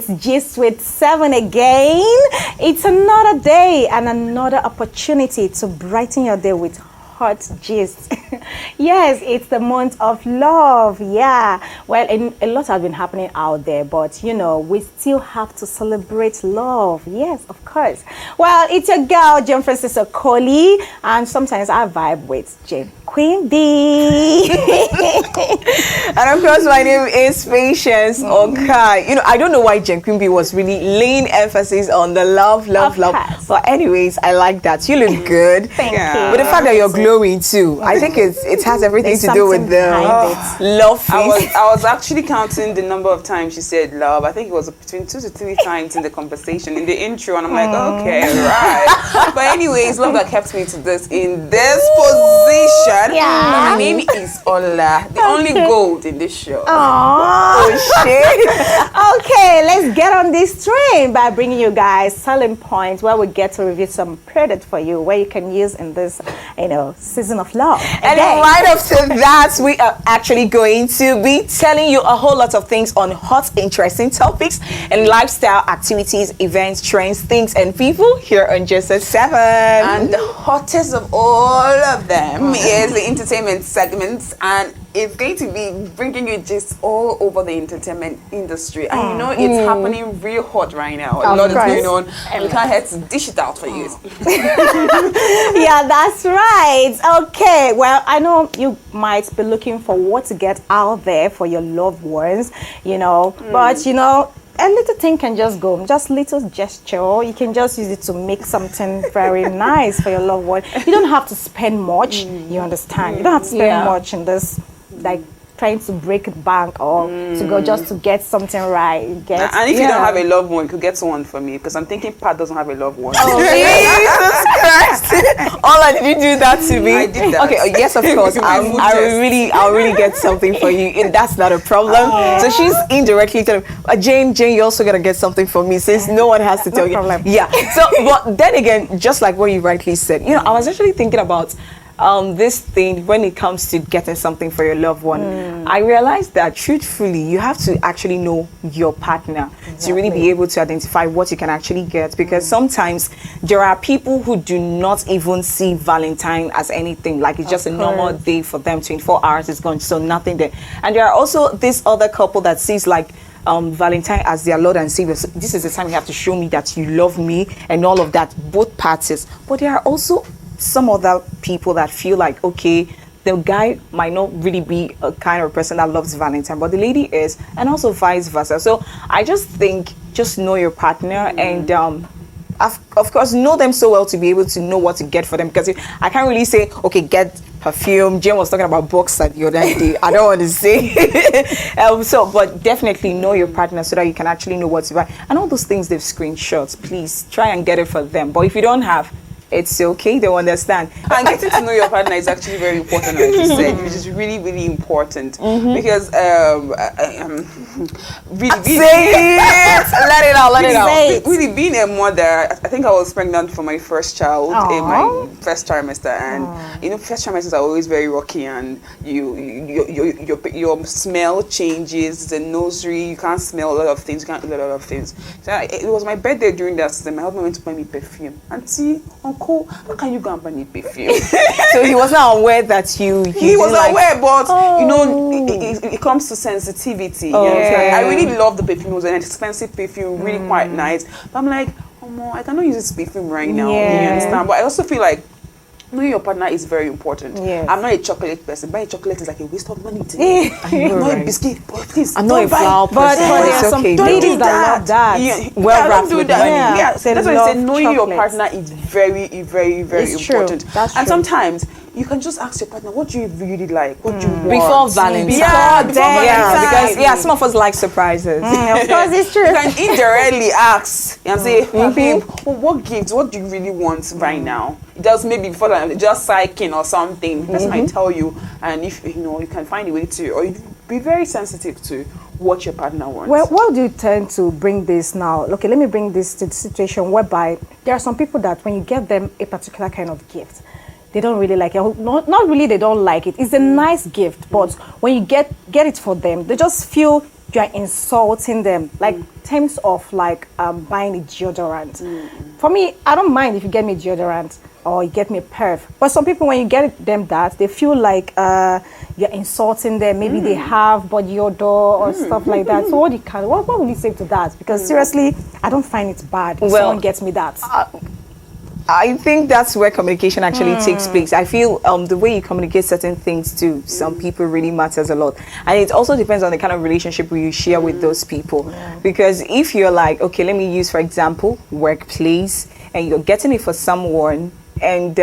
Gist with 7 again. It's another day and another opportunity to brighten your day with hot gist. Yes, it's the month of love. Yeah. Well, a lot has been happening out there, but we still have to celebrate love. Yes, of course. Well, it's your girl, Jane Francis Okoli, and sometimes I vibe with Jane Queen B. And of course, my name is Patience Okai. I don't know why Jane Queen B was really laying emphasis on the love. But anyways, I like that. You look good. Thank you. But the fact that you're glowing too, I think it has everything to do with the love face. I was actually counting the number of times she said love. I think it was between 2 to 3 times in the conversation, in the intro, and I'm like, okay, right. But anyways, love that kept me to in this position. Yeah. My name is Ola, the only gold in this show. Oh shit. Okay, let's get on this train by bringing you guys selling points where we get to review some product for you where you can use in this, season of love. And right after that, we are actually going to be telling you a whole lot of things on hot, interesting topics and lifestyle activities, events, trends, things, and people here on Just at 7. And the hottest of all of them is the entertainment segments, and it's going to be bringing you just all over the entertainment industry. And it's happening real hot right now. A lot is going on, and we can't have to dish it out for you. Yeah, that's right. Okay, well, I know you might be looking for what to get out there for your loved ones, but a little thing can just go, just little gesture. You can just use it to make something very nice for your loved one. You don't have to spend much, you understand? You don't have to spend much in this, like, trying to break the bank or to go just to get something right. And if you don't have a loved one, you could get one for me, because I'm thinking Pat doesn't have a loved one. Oh, Jesus Christ! Ola, did you do that to me? I did that. Okay, yes, of course. I'll really get something for you. And that's not a problem. So she's indirectly telling Jane, you're also gonna get something for me since no one has to tell you. Problem. Yeah. So, but then again, just like what you rightly said, I was actually thinking about this thing when it comes to getting something for your loved one. I realized that truthfully, you have to actually know your partner to really be able to identify what you can actually get, because sometimes there are people who do not even see Valentine as anything, like it's just a normal day for them. 24 hours is gone, so nothing there. And there are also this other couple that sees like Valentine as their Lord and Savior. So this is the time you have to show me that you love me and all of that, both parties. But there are also some other people that feel like, okay, the guy might not really be a kind of person that loves Valentine, but the lady is, and also vice versa. So I just think, just know your partner and of course know them so well to be able to know what to get for them, because I can't really say, okay, get perfume. Jane was talking about boxer the other day. I don't want to say but definitely know your partner so that you can actually know what to buy, and all those things they've screenshots. Please try and get it for them. But if you don't have, it's okay, they'll understand. And getting to know your partner is actually very important, like you said, which is really, really important. Because really, say it! Let it out. Really, being a mother, I think I was pregnant for my first child in my first trimester, and first trimesters are always very rocky, and your smell changes, the nursery, you can't smell a lot of things, you can't eat a lot of things. So it was my birthday during that season. My husband went to buy me perfume. Auntie, uncle, how can you go and buy me perfume? So he was not aware that he was aware, but it comes to sensitivity. I really love the perfume. It was an expensive perfume, really quite nice. But I'm like, I cannot use this perfume right now. You understand? But I also feel like knowing your partner is very important. Yes. I'm not a chocolate person. Buying chocolate is like a waste of money to me. I'm not a biscuit, but please. I'm not a flower person. But there are some ladies that love that. Wrapped with money. That's why I say knowing your partner is very, very, very important. That's true. And sometimes you can just ask your partner, what do you really like? What do you want? Before Valentine. Because some of us like surprises. Of course, it's true. You can indirectly ask and say, babe, what gifts? What do you really want right now? Just maybe before that, just psyching or something. The person might tell you, and if you can find a way to, or you be very sensitive to what your partner wants. Well, what do you tend to bring this now? Okay, let me bring this to the situation whereby there are some people that when you get them a particular kind of gift, they don't really like it. Not really, they don't like it. It's a nice gift, but when you get it for them, they just feel you are insulting them. Like terms of like buying a deodorant. For me, I don't mind if you get me deodorant or you get me a perf. But some people, when you get them that, they feel like you're insulting them. Maybe they have body odor or stuff like that. So what would you say to that? Because seriously, I don't find it bad if someone gets me that. I think that's where communication actually takes place. I feel the way you communicate certain things to some people really matters a lot. And it also depends on the kind of relationship you share with those people. Because if you're like, okay, let me use, for example, workplace, and you're getting it for someone, and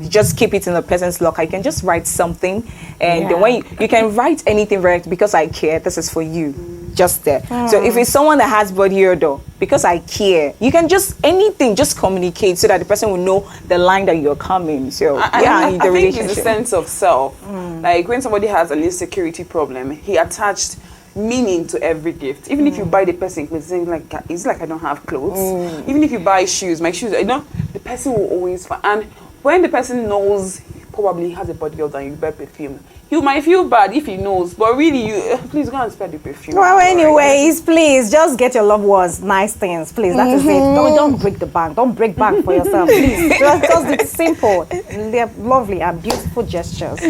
you just keep it in the person's locker. You can just write something, and when you can write anything, right? Because I care, this is for you, just there. So if it's someone that has body odor, because I care, you can just anything, just communicate so that the person will know the line that you're coming. So I think it's a sense of self. Like when somebody has an insecurity problem, he attached meaning to every gift. Even if you buy the person something like, it's like I don't have clothes. Even if you buy shoes, my shoes, the person will always find. And when the person knows he probably has a body odor and you buy perfume, he might feel bad if he knows, but really, you please go and spend the perfume. Well, anyways, please just get your loved ones nice things, please. That is it. Don't break the bank. Don't break bank for yourself, please. Just it's simple. They're lovely and beautiful gestures.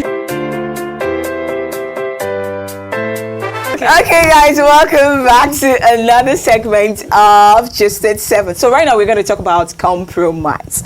Okay, guys, welcome back to another segment of Just at 7. So right now we're going to talk about compromise.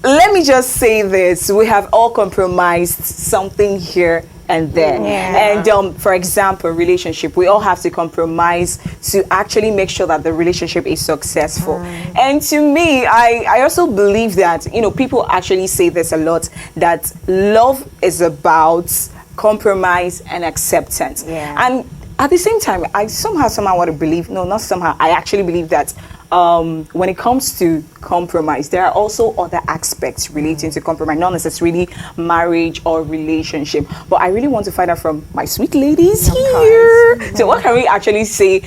Let me just say this. We have all compromised something here and there. And for example, relationship, we all have to compromise to actually make sure that the relationship is successful. And to me, I also believe that, people actually say this a lot, that love is about compromise and acceptance. And at the same time, I somehow want to believe, no, not somehow, I actually believe that when it comes to compromise, there are also other aspects relating to compromise, not necessarily marriage or relationship. But I really want to find out from my sweet ladies here. So what can we actually say?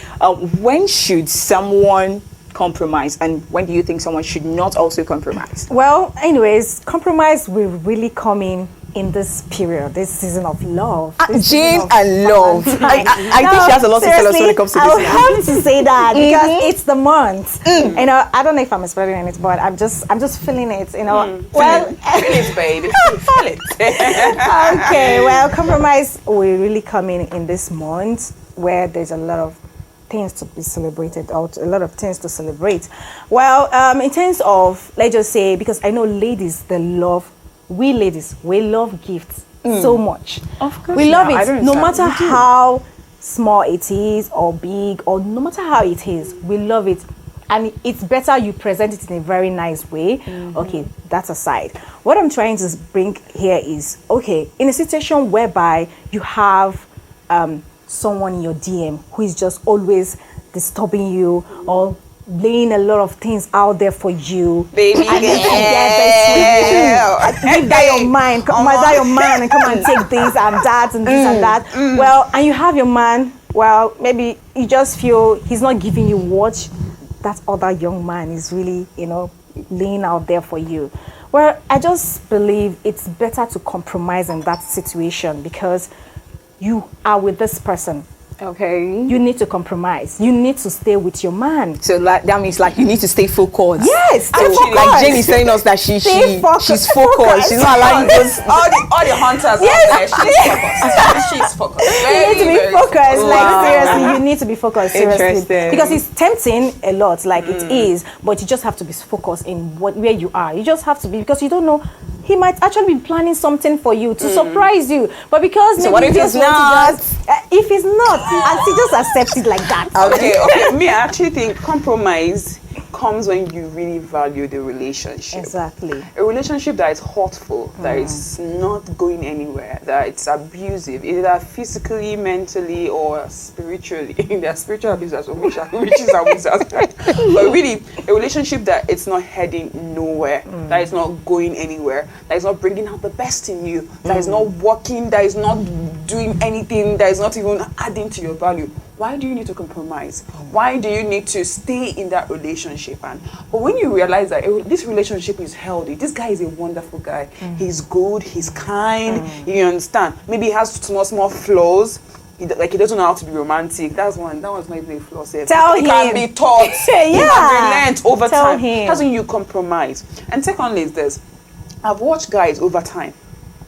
When should someone compromise, and when do you think someone should not also compromise? Well, anyways, compromise will really come in this period, this season of love. Jane and love. I think she has a lot to tell us when it comes to this. I have to say that because it's the month. I don't know if I'm spreading it, but I'm just feeling it. Well, feel it, baby. Feel it. Okay. Well, compromise will really come in this month where there's a lot of things to be celebrated, or a lot of things to celebrate. Well, in terms of, let's just say, because I know ladies, we ladies love gifts so much. Of course. We love it. No matter how small it is or big, or no matter how it is, we love it. And it's better you present it in a very nice way. Okay, that's aside. What I'm trying to bring here is, okay, in a situation whereby you have someone in your DM who is just always disturbing you or laying a lot of things out there for you, baby, and leave that your mind, come your man, and come and take this and that and this and that. Well, and you have your man. Well, maybe you just feel he's not giving you what that other young man is really, laying out there for you. Well, I just believe it's better to compromise in that situation because you are with this person. Okay. You need to compromise. You need to stay with your man. So that means you need to stay focused. Yes, stay focused. Like Jane is telling us that she's focused. She's not allowing those all the hunters out there. She's focused. You need to be focused. Wow. Seriously, you need to be focused. Seriously, because it's tempting a lot, it is, but you just have to be focused in where you are. You just have to be, because you don't know. He might actually be planning something for you to surprise you, but because so what if he's not? If he's not, and she just accepts it like that. Okay. Me, I actually think compromise comes when you really value the relationship. Exactly. A relationship that is hurtful, that is not going anywhere, that it's abusive, either physically, mentally, or spiritually. There are spiritual abusers, which is abusers. But really, a relationship that it's not heading nowhere, that is not going anywhere, that is not bringing out the best in you, that is not working, that is not doing anything, that is not even adding to your value. Why do you need to compromise? Why do you need to stay in that relationship? But when you realize that this relationship is healthy, this guy is a wonderful guy. He's good, he's kind, you understand. Maybe he has small flaws, like he doesn't know how to be romantic. That was not even a flaw. Tell it him. can be taught. Yeah. You can relent over Tell time. him. That's when you compromise. And secondly is this. I've watched guys over time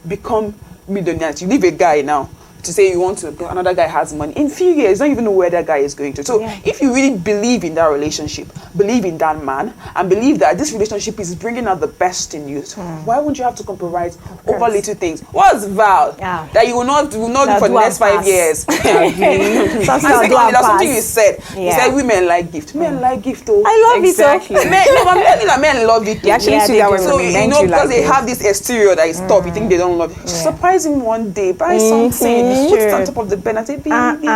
become millionaires. You leave a guy now to say you want to, another guy has money. In few years, you don't even know where that guy is going to. So if you really believe in that relationship, believe in that man, and believe that this relationship is bringing out the best in you, so why won't you have to compromise over little things? What's Val? Yeah. That you will not do for the next 5 years. Something And secondly, that's something you said. You Yeah. said women like gift. Men like gift, oh. I love Exactly. it. Men, no, I'm telling you that men love it. You actually Yeah, see they that do. when So women you meant know, you because like they it. have this exterior that is tough, you think they don't love it. Surprise him one day, buy something, It's put it true. on top of the bed and say, baby. Baby.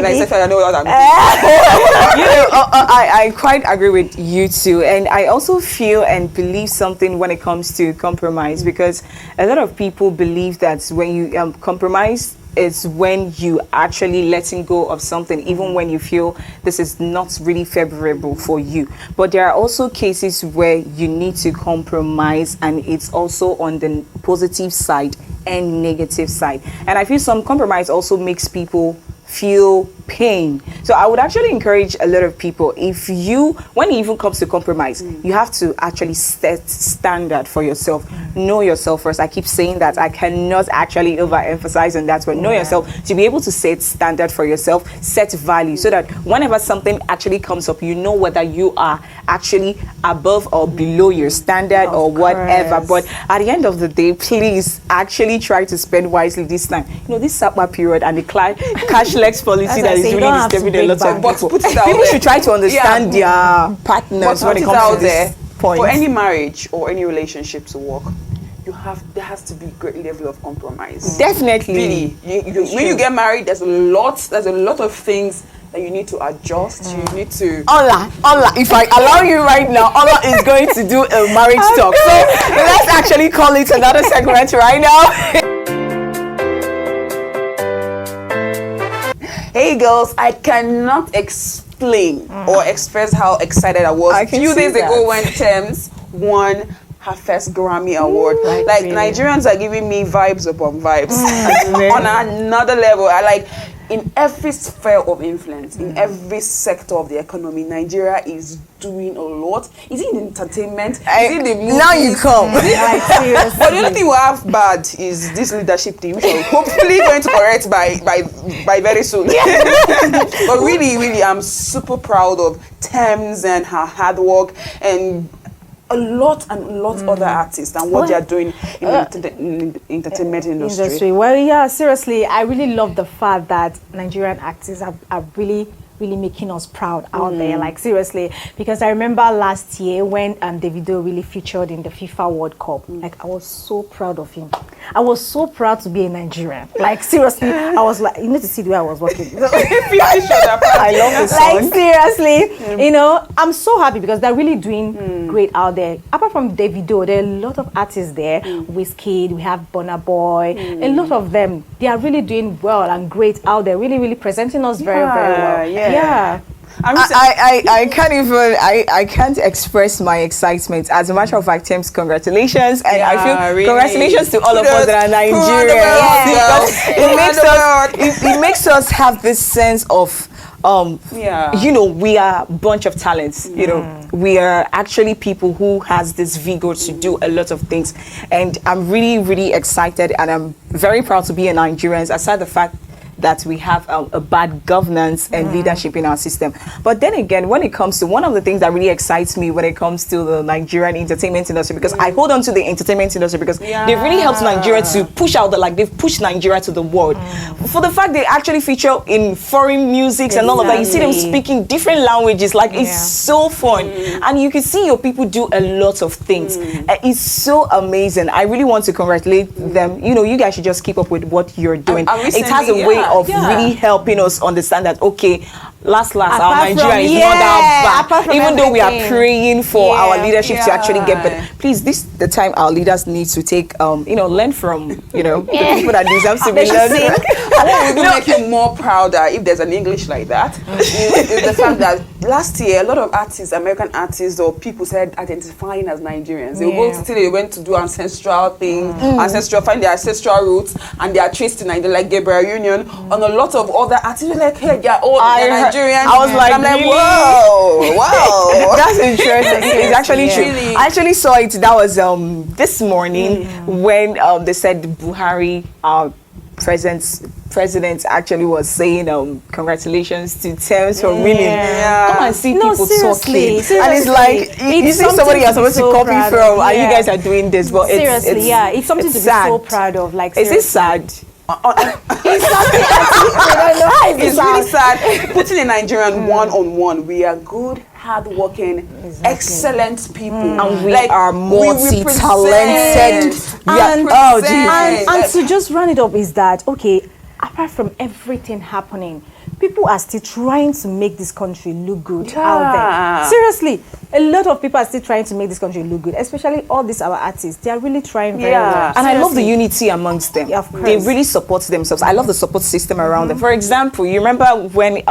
Like, I know what I'm You know, I quite agree with you too, and I also feel and believe something when it comes to compromise, because a lot of people believe that when you compromise is when you actually letting go of something, even when you feel this is not really favorable for you. But there are also cases where you need to compromise, and it's also on the positive side and negative side. And I feel some compromise also makes people feel pain. So I would actually encourage a lot of people, if you, when it even comes to compromise, you have to actually set standard for yourself. Know yourself first. I keep saying that. I cannot actually overemphasize on that, but know yourself, to be able to set standard for yourself, set value, so that whenever something actually comes up, you know whether you are actually above or below your standard or whatever. course. But at the end of the day, please actually try to spend wisely this time. You know, this SAPA period and the cashless policy that is say, you really don't have to disturbing a break lot of bank. But people. put it out People there. should try to understand their partners But when put it it comes out to there. this point. For any marriage or any relationship to work, there has to be great level of compromise. Definitely. Really, when you get married, there's a lot of things that you need to adjust. You need to. Ola, if I allow you right now, Ola is going to do a marriage talk. So let's actually call it another segment right now. Hey girls, I cannot explain or express how excited I was I a can few see days that. ago when Thames won her first Grammy Award. Like really? Nigerians are giving me vibes upon vibes on another level. I like in every sphere of influence, in every sector of the economy, Nigeria is doing a lot. Is it in entertainment? Is it the movies? Now you come. Like, seriously. But the only thing we have bad is this leadership team, which we're hopefully going to correct by very soon. But really, I'm super proud of Thames and her hard work, and a lot other artists and what they are doing in the entertainment industry. Well, yeah, seriously, I really love the fact that Nigerian actors are really making us proud out there, like seriously, because I remember last year when Davido really featured in the FIFA World Cup. Like, I was so proud of him. I was so proud to be a Nigerian. Like, seriously, I was like, you need to see the way I was walking. I love this Like, song. seriously, you know, I'm so happy because they're really doing great out there. Apart from Davido, there are a lot of artists there. Wizkid, we have Burna Boy, a lot of them. They are really doing well and great out there, really presenting us very well. Yeah. I can't even I can't express my excitement. As a matter of fact, Thames, congratulations, and I feel really. congratulations to all of us that are Nigerians. Because it makes us have this sense of you know, we are a bunch of talents. You know, we are actually people who has this vigor to do a lot of things, and I'm really excited, and I'm very proud to be a Nigerian. Aside the fact that we have a bad governance and leadership in our system. But then again, when it comes to one of the things that really excites me when it comes to the Nigerian entertainment industry, because I hold on to the entertainment industry because they've really helped Nigeria to push out they've pushed Nigeria to the world. For the fact they actually feature in foreign music and all of that, you see them speaking different languages, like it's so fun. And you can see your people do a lot of things. It's so amazing. I really want to congratulate them. You know, you guys should just keep up with what you're doing. It has a way of really helping us understand that, okay, last our Apart Nigeria from- is yeah, not that apart bad. from Even though we are everything. praying for our leadership to actually get Yeah. better. Please, this is the time our leaders need to take, learn from, the people that deserve to be learned from. What would make you more prouder if there's an English like that is the fact that last year a lot of artists, American artists or people started identifying as Nigerians. They Yeah. they went to do ancestral things, find their ancestral roots and they are traced to Nigeria, like Gabriel Union. And a lot of other artists were like, hey, they're all they're Nigerians. I was like, I'm like, really? whoa. That's interesting. It's actually Yeah. true. Really? I actually saw it. That was this morning when they said Buhari, our president, actually was saying congratulations to Thames for winning. Yeah. Come and see No, people seriously, talking, and it's like you It's see somebody something you're to be supposed to so copy proud from, of, and you yeah. guys are doing this. But Seriously, it's something to be sad. so proud of. Like, Is it seriously. sad? It's something I don't know how It's really sad. Putting a Nigerian one-on-one, we are good, hardworking, excellent people. And we Like, are we multi-talented. represent. We are- And, oh, represent. geez. and to just run it up is that, okay, apart from everything happening, people are still trying to make this country look good out Yeah. there. Seriously, a lot of people are still trying to make this country look good, especially all these our artists. They are really trying very Yeah. well. And I love the Seriously. unity amongst them. Yeah, of course. They really support themselves. I love the support system around them. For example, you remember when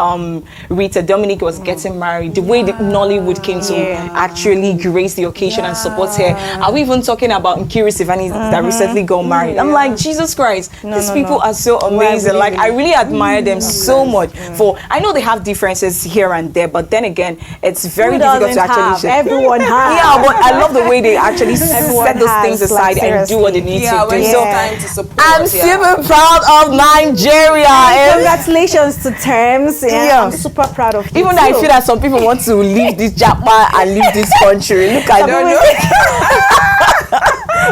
Rita Dominic was getting married, the way the Nollywood came to actually grace the occasion and support her. Are we even talking about Nkiri Sivani that recently got married? I'm like, Jesus Christ, these people are so amazing. really, Like, I really admire them so much. I know they have differences here and there, but then again, it's very Who difficult to doesn't actually have? say. Everyone has. Yeah, but I love the way they actually Everyone set those has, things like, aside and do what they seriously. need Yeah, to we're do. so So trying to support. I'm super proud of Nigeria. Congratulations to Terms. Yeah, Yeah. I'm super proud of you. Even though I too. feel that some people want to leave this Japa and leave this country. Look at don't them.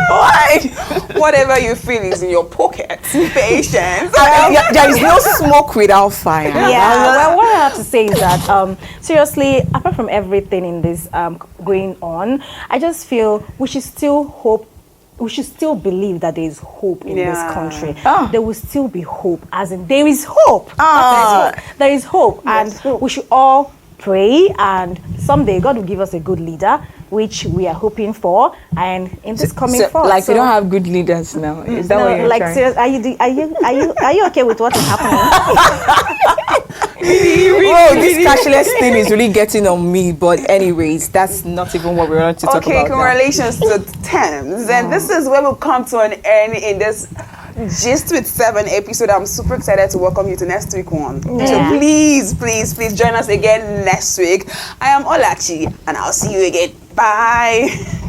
Why? Whatever you feel is in your pocket. Patience. There is no smoke without fire. Yeah, well, what I have to say is that seriously, apart from everything in this going on, I just feel we should still hope. We should still believe that there is hope in this country. Ah. There will still be hope, as in there is hope. Ah. There is hope, and we should all pray. And someday God will give us a good leader, which we are hoping for. And in this coming So, forth, like we don't have good leaders now. Is that no, what you're like trying? serious, are you okay with what is happening? This cashless thing is really getting on me. But anyways, that's not even what we want to talk Okay, about now. congratulations to Thames. And this is where we'll come to an end in this Gist with 7 episode. I'm super excited to welcome you to next week one. So please join us again next week. I am Olachi and I'll see you again. Bye.